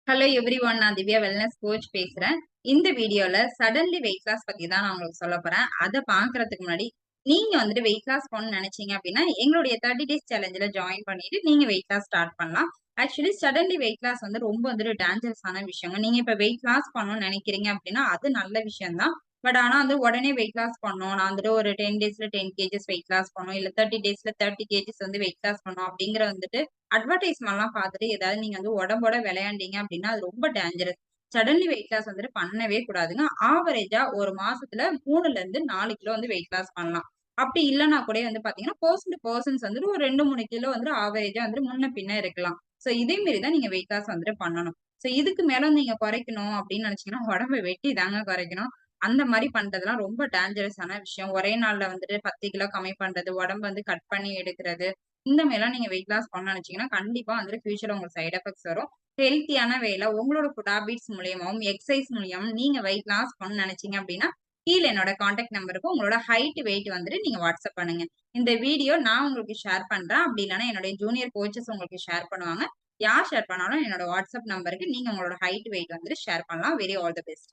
Hello every one, நான் Divya wellness coach பேசுறேன். இந்த வீடியோல சடன்லி வெயிட் லாஸ் பத்தி தான் நான் உங்களுக்கு சொல்ல போறேன். அதை பாக்குறதுக்கு முன்னாடி நீங்க வந்துட்டு வெயிட் லாஸ் பண்ணணும்னு நினைச்சீங்க அப்படின்னா எங்களுடைய 30 டேஸ் சேலஞ்சில ஜாயின் பண்ணிட்டு நீங்க வெயிட் லாஸ் ஸ்டார்ட் பண்ணலாம். ஆக்சுவலி சடன்லி வெயிட் லாஸ் வந்து ரொம்ப வந்துட்டு டேஞ்சரஸான விஷயங்க. நீங்க இப்ப வெயிட் லாஸ் பண்ணணும்னு நினைக்கிறீங்க அப்படின்னா அது நல்ல விஷயம் தான். பட் ஆனா வந்து உடனே வெயிட் லாஸ் பண்ணணும், நான் வந்துட்டு ஒரு 10 டேஸ்ல 10 கேஜஸ் வெயிட் லாஸ் பண்ணணும், இல்ல 30 டேஸ்ல 30 கேஜஸ் வந்து வெயிட் லாஸ் பண்ணணும் அப்படிங்கிற வந்துட்டு அட்வர்டைஸ்மெண்ட்லாம் பார்த்துட்டு ஏதாவது நீங்க வந்து உடம்போட விளையாண்டீங்க அப்படின்னா அது ரொம்ப டேஞ்சரஸ். சடன்லி வெயிட் லாஸ் வந்துட்டு பண்ணவே கூடாதுங்க. ஆவரேஜா ஒரு மாசத்துல 3ல இருந்து 4 கிலோ வந்து வெயிட் லாஸ் பண்ணலாம். அப்படி இல்லன்னா கூட வந்து பாத்தீங்கன்னா பர்சன் டு பர்சன்ஸ் வந்துட்டு ஒரு 2, 3 கிலோ வந்து ஆவரேஜா வந்து முன்ன பின்ன இருக்கலாம். சோ இதே மாரி தான் நீங்க வெயிட் லாஸ் வந்துட்டு பண்ணணும். சோ இதுக்கு மேல நீங்க குறைக்கணும் அப்படின்னு நினைச்சீங்கன்னா உடம்ப வெட்டி தாங்க குறைக்கணும். அந்த மாரி பண்றதெல்லாம் ரொம்ப டேஞ்சரஸான விஷயம். ஒரே நாள்ல வந்துட்டு 10 கிலோ கம்மி பண்றது, உடம்பு வந்து கட் பண்ணி எடுக்கிறது, இந்த மாரிலாம் நீங்க வெயிட் லாஸ் பண்ணணும்னு நினைச்சீங்கன்னா, கண்டிப்பா வந்துட்டு ஃபியூச்சர்ல உங்களுக்கு சைட் எஃபெக்ட்ஸ் வரும். ஹெல்த்தியான வேல உங்களோட ஃபுட் ஹேபிட்ஸ் மூலியமாவும், எக்சர்சைஸ் மூலியமாவும் நீங்க வெயிட் லாஸ் பண்ணணும்னு நினைச்சீங்க அப்படின்னா, கீழ என்னோட கான்டாக்ட் நம்பருக்கு உங்களோட ஹைட், வெயிட் வந்துட்டு நீங்க வாட்ஸ்அப் பண்ணுங்க. இந்த வீடியோ நான் உங்களுக்கு ஷேர் பண்றேன். அப்படி இல்லன்னா என்னுடைய ஜூனியர் கோச்சஸ் உங்களுக்கு ஷேர் பண்ணுவாங்க. யார் ஷேர் பண்ணாலும் என்னோட வாட்ஸ்அப் நம்பருக்கு நீங்க உங்களோட ஹைட், வெயிட் வந்துட்டு ஷேர் பண்ணலாம். Very all the best.